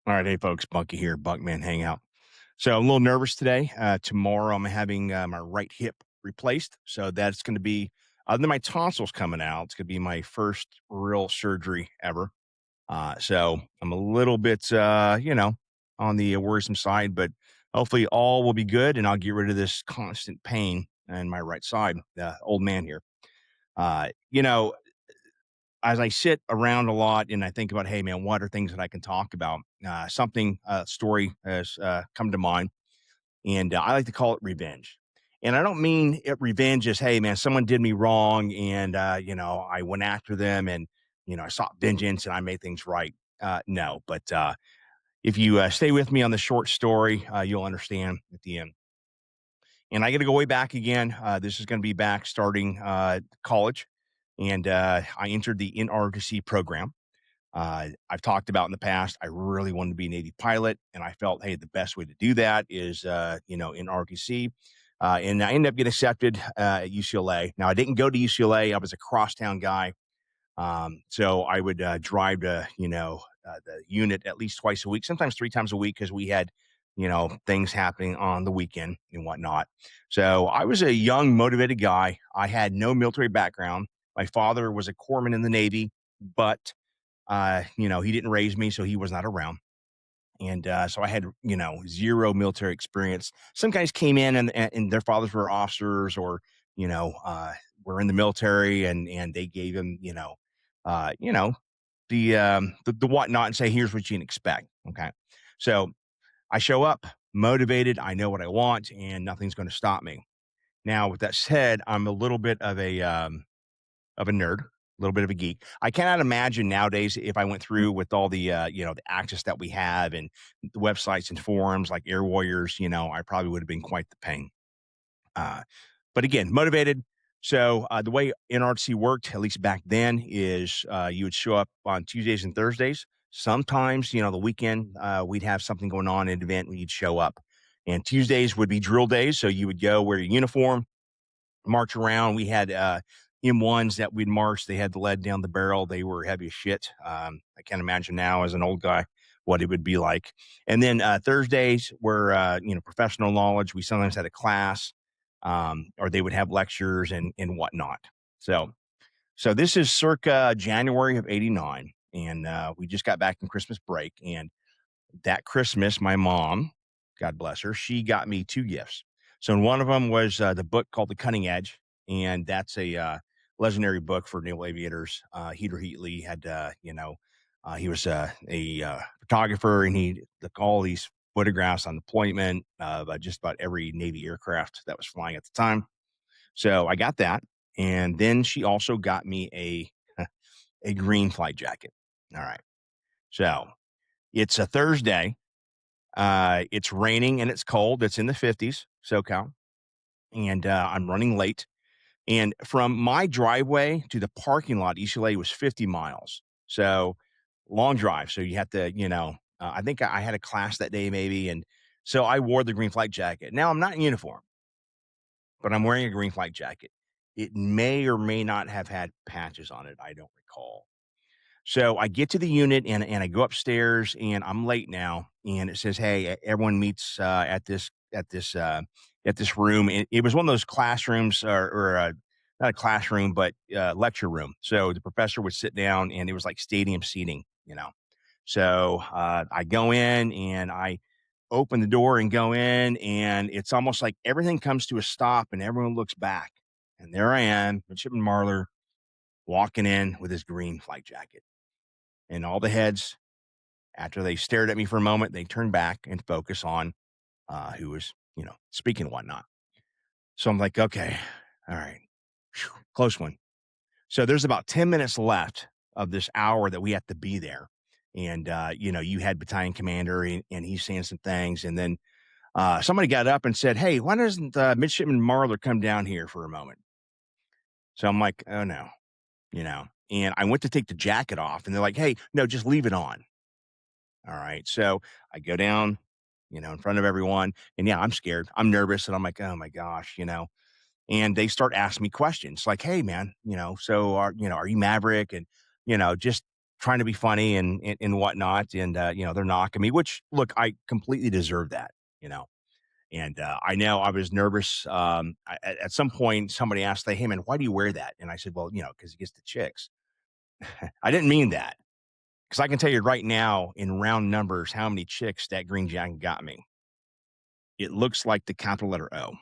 All right, hey folks, Bunky here, Bunkman Hangout. So I'm a little nervous today. Tomorrow I'm having my right hip replaced, so that's going to be other than my tonsils coming out. It's going to be my first real surgery ever. So I'm a little bit, on the worrisome side, but hopefully all will be good, and I'll get rid of this constant pain in my right side. Old man here. You know, as I sit around a lot and I think about, hey man, what are things that I can talk about? Story has come to mind, and I like to call it revenge. And I don't mean revenge as, hey man, someone did me wrong, and I went after them, and I sought vengeance, and I made things right. No, but if you stay with me on the short story, you'll understand at the end. And I got to go way back again. This is going to be back starting college, and I entered the NRTC program. I've talked about in the past, I really wanted to be a Navy pilot, and I felt, hey, the best way to do that is, in ROTC. And I ended up getting accepted at UCLA. Now, I didn't go to UCLA. I was a crosstown guy. So I would drive to, the unit at least twice a week, sometimes three times a week, because we had, things happening on the weekend and whatnot. So I was a young, motivated guy. I had no military background. My father was a corpsman in the Navy, but he didn't raise me, so he was not around. And so I had, zero military experience. Some guys came in and their fathers were officers or, were in the military and they gave him, uh, you know, the whatnot and say, here's what you can expect. Okay. So I show up motivated. I know what I want and nothing's going to stop me. Now, with that said, I'm a little bit of a nerd, a little bit of a geek. I cannot imagine nowadays if I went through with all the, the access that we have and the websites and forums like Air Warriors, I probably would have been quite the pain. Uh, but again, motivated. So the way NRC worked, at least back then, is you would show up on Tuesdays and Thursdays. Sometimes, the weekend, we'd have something going on in an event where you'd show up. And Tuesdays would be drill days. So you would go wear your uniform, march around. We had M1s that we'd march. They had the lead down the barrel. They were heavy as shit. I can't imagine now as an old guy what it would be like. And then Thursdays were professional knowledge. We sometimes had a class, or they would have lectures and whatnot. So this is circa January of '89, and we just got back from Christmas break. And that Christmas, my mom, God bless her, she got me two gifts. So one of them was the book called The Cutting Edge, and that's a legendary book for naval aviators. Heater Heatley had, he was a photographer, and he took all these photographs on deployment of just about every Navy aircraft that was flying at the time. So I got that, and then she also got me a green flight jacket. All right, so it's a Thursday. It's raining and it's cold. It's in the 50s, SoCal, and I'm running late. And from my driveway to the parking lot, UCLA was 50 miles. So long drive. So you have to, I think I had a class that day maybe. And so I wore the green flight jacket. Now I'm not in uniform, but I'm wearing a green flight jacket. It may or may not have had patches on it. I don't recall. So I get to the unit and I go upstairs and I'm late now. And it says, "Hey, everyone meets at this room." And it was one of those classrooms or not a classroom, but lecture room. So the professor would sit down and it was like stadium seating. So I go in and I open the door and go in, and it's almost like everything comes to a stop and everyone looks back. And there I am, Midshipman Marler, walking in with his green flight jacket. And all the heads, after they stared at me for a moment, they turned back and focus on who was, speaking and whatnot. So I'm like, okay, all right, phew, close one. So there's about 10 minutes left of this hour that we have to be there. And, you had battalion commander and he's saying some things. And then somebody got up and said, "Hey, why doesn't Midshipman Marler come down here for a moment?" So I'm like, oh no. And I went to take the jacket off and they're like, "Hey, no, just leave it on." All right. So I go down, in front of everyone. And yeah, I'm scared. I'm nervous. And I'm like, oh my gosh. And they start asking me questions like, "Hey, man, so are you Maverick?" And, just trying to be funny and whatnot, and they're knocking me. Which look, I completely deserve that, you know. And I know I was nervous. At some point, somebody asked, "Hey, man, why do you wear that?" And I said, "Well, because it gets the chicks." I didn't mean that because I can tell you right now, in round numbers, how many chicks that green jacket got me. It looks like the capital letter O.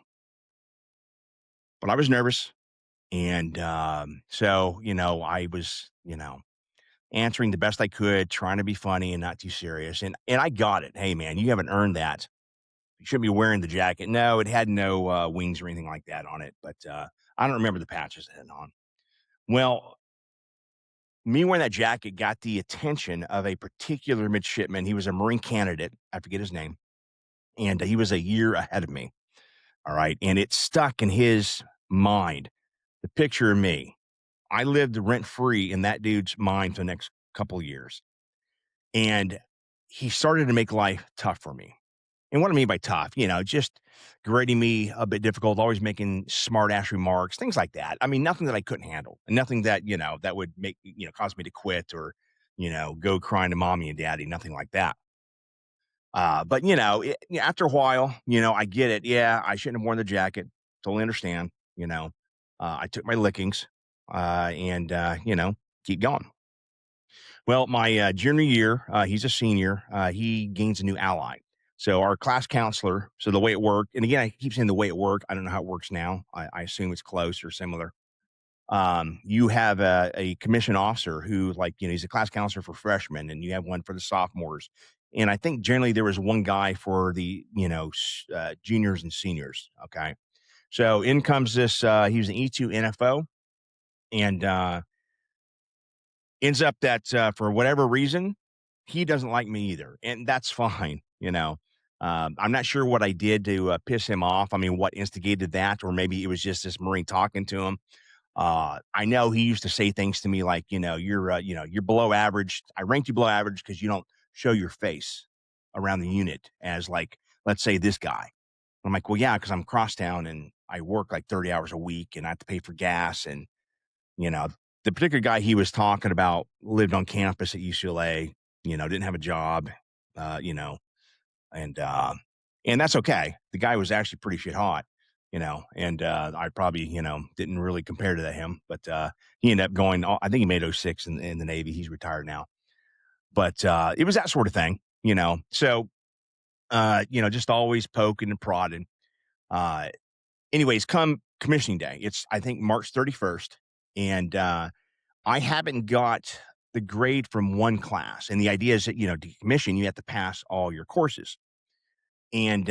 But I was nervous. And so, I was, answering the best I could, trying to be funny and not too serious. And I got it. Hey, man, you haven't earned that. You shouldn't be wearing the jacket. No, it had no wings or anything like that on it. But I don't remember the patches it had on. Well, me wearing that jacket got the attention of a particular midshipman. He was a Marine candidate. I forget his name. And he was a year ahead of me. All right. And it stuck in his mind, the picture of me. I lived rent free in that dude's mind for the next couple of years. And he started to make life tough for me. And what I mean by tough, just grading me a bit difficult, always making smart ass remarks, things like that. I mean, nothing that I couldn't handle, and nothing that, that would make, cause me to quit or, go crying to mommy and daddy, nothing like that. But after a while, I get it. Yeah, I shouldn't have worn the jacket. Totally understand. I took my lickings, and keep going. Well, my junior year, he's a senior. He gains a new ally. So our class counselor. So the way it worked, and again, I keep saying the way it worked. I don't know how it works now. I assume it's close or similar. You have a commission officer who, like, he's a class counselor for freshmen, and you have one for the sophomores. And I think generally there was one guy for the juniors and seniors. Okay, so in comes this. He was an E2 NFO, and ends up that, for whatever reason, he doesn't like me either, and that's fine, I'm not sure what I did to, piss him off. I mean, what instigated that, or maybe it was just this Marine talking to him. I know he used to say things to me like, "You're below average. I ranked you below average because you don't show your face around the unit as, like, let's say, this guy." I'm like, "Well, yeah, because 'cause I'm crosstown and I work, like, 30 hours a week, and I have to pay for gas and you know, the particular guy he was talking about lived on campus at UCLA, didn't have a job, uh, you know, and and that's okay. The guy was actually pretty shit hot, and I probably, didn't really compare to him, but he ended up going, I think he made '06 in the Navy. He's retired now. But it was that sort of thing, So just always poking and prodding. Uh anyways, come commissioning day, it's I think March 31st, and I haven't got the grade from one class, and the idea is that, to commission, you have to pass all your courses. And,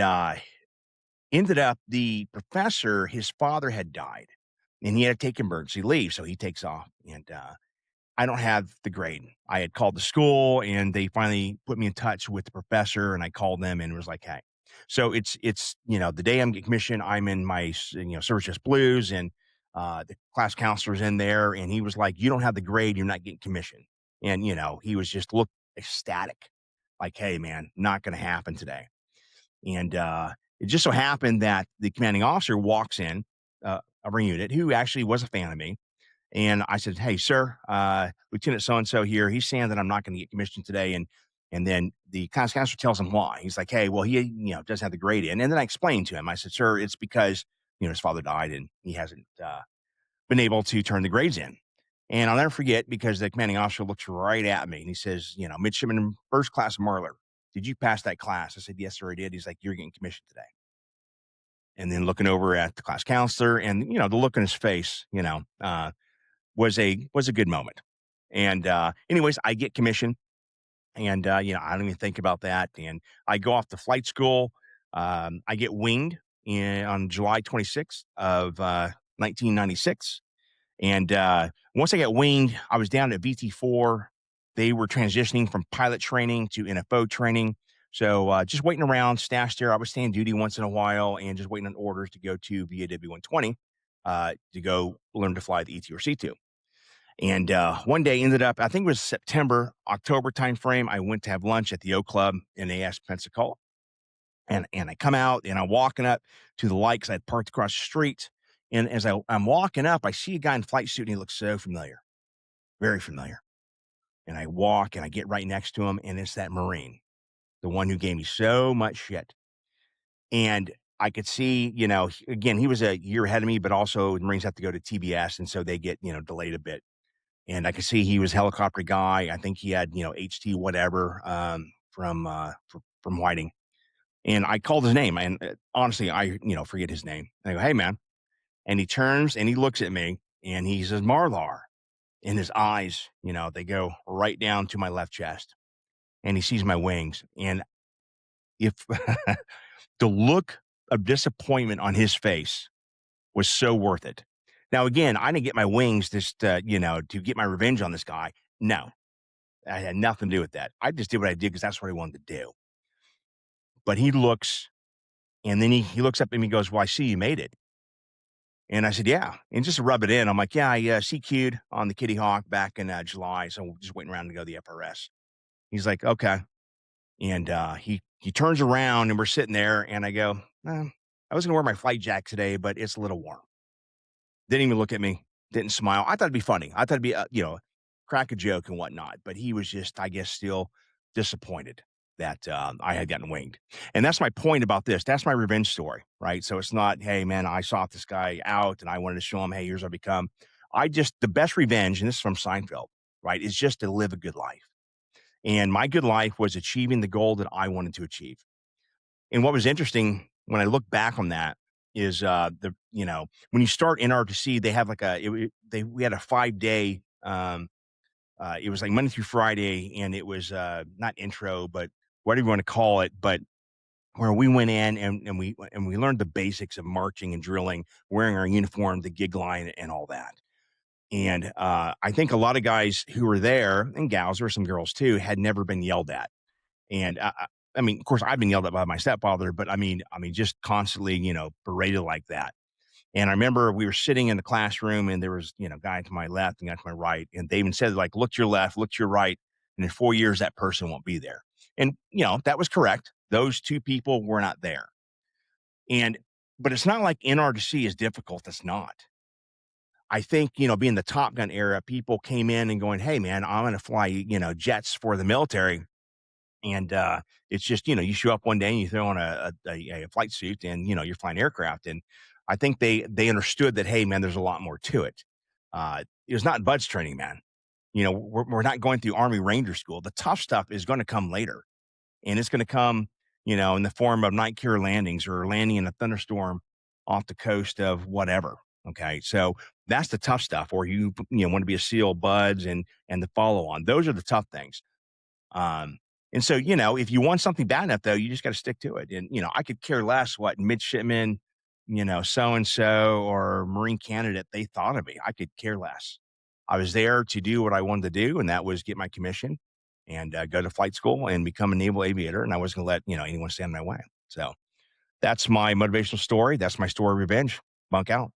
ended up the professor, his father had died, and he had to take emergency leave, so he takes off, and, I don't have the grade. I had called the school, and they finally put me in touch with the professor, and I called them and was like, "Hey." So it's, the day I'm getting commissioned, I'm in my Service Just Blues, and, the class counselor's in there, and he was like, "You don't have the grade, you're not getting commissioned." And, he was just looked ecstatic, like, "Hey, man, not gonna happen today." And, it just so happened that the commanding officer walks in, of our unit, who actually was a fan of me, and I said, "Hey, sir, Lieutenant so and so here. He's saying that I'm not going to get commissioned today." And then the class counselor tells him why. He's like, "Hey, well, he doesn't have the grade in." And then I explained to him. I said, "Sir, it's because his father died and he hasn't been able to turn the grades in." And I'll never forget because the commanding officer looks right at me and he says, "Midshipman first class Marler, did you pass that class?" I said, "Yes, sir, I did." He's like, "You're getting commissioned today." And then looking over at the class counselor and the look in his face, was a good moment. And, anyways, I get commissioned and, I don't even think about that. And I go off to flight school. I get winged on July 26th of 1996. And once I got winged, I was down at VT4. They were transitioning from pilot training to NFO training. So just waiting around, stashed there. I was staying duty once in a while and just waiting on orders to go to VAW 120 to go learn to fly the ET or C2. And one day ended up, I think it was September, October timeframe. I went to have lunch at the O Club in AS Pensacola. And I come out and I'm walking up to the light because I'd parked across the street. And as I'm walking up, I see a guy in flight suit and he looks so familiar, very familiar. and I walk and I get right next to him, and it's that Marine, the one who gave me so much shit. And I could see, again, he was a year ahead of me, but also the Marines have to go to TBS, and so they get, delayed a bit. And I could see he was a helicopter guy. I think he had, HT whatever from Whiting. And I called his name, and honestly, I forget his name. And I go, "Hey, man," and he turns and he looks at me, and he says, "Marlar." And his eyes, they go right down to my left chest, and he sees my wings. And if the look of disappointment on his face was so worth it. Now, again, I didn't get my wings just, to get my revenge on this guy. No, I had nothing to do with that. I just did what I did because that's what I wanted to do. But he looks, and then he looks up at me and goes, "Well, I see you made it." And I said, "Yeah." And just to rub it in, I'm like, "Yeah, I CQ'd on the Kitty Hawk back in July. So just waiting around to go to the FRS." He's like, "Okay." And he turns around and we're sitting there, and I go, I was going to wear my flight jacket today, but it's a little warm." Didn't even look at me, didn't smile. I thought it'd be funny. I thought it'd be, crack a joke and whatnot. But he was just, I guess, still disappointed that I had gotten winged. And that's my point about this. That's my revenge story, right? So it's not, hey, man, I sought this guy out and I wanted to show him, hey, here's what I become. The best revenge, and this is from Seinfeld, right, is just to live a good life. And my good life was achieving the goal that I wanted to achieve. And what was interesting when I look back on that is when you start NRTC, they have like we had a 5 day it was like Monday through Friday, and it was not intro, but whatever you want to call it, but where we went in and we learned the basics of marching and drilling, wearing our uniform, the gig line, and all that. And I think a lot of guys who were there, and gals, there were some girls too, had never been yelled at. And I mean, of course, I've been yelled at by my stepfather, but I mean, just constantly, berated like that. And I remember we were sitting in the classroom, and there was, a guy to my left and guy to my right, and they even said, like, "Look to your left, look to your right, and in 4 years that person won't be there." And that was correct. Those two people were not there. And but it's not like NRDC is difficult. It's not. I think, being the Top Gun era, people came in and going, "Hey, man, I'm going to fly, jets for the military." And it's just, you show up one day and you throw on a flight suit, and, you're flying aircraft. And I think they understood that, hey, man, there's a lot more to it. It was not buds training, man. We're not going through Army Ranger School. The tough stuff is going to come later. And it's going to come, in the form of night care landings or landing in a thunderstorm off the coast of whatever. Okay. So that's the tough stuff, or want to be a SEAL, buds, and the follow on. Those are the tough things. And so, if you want something bad enough, though, you just got to stick to it. And, I could care less what midshipman, so and so or Marine candidate they thought of me. I could care less. I was there to do what I wanted to do, and that was get my commission and go to flight school and become a naval aviator. And I wasn't going to let, anyone stand in my way. So that's my motivational story. That's my story of revenge. Bunk out.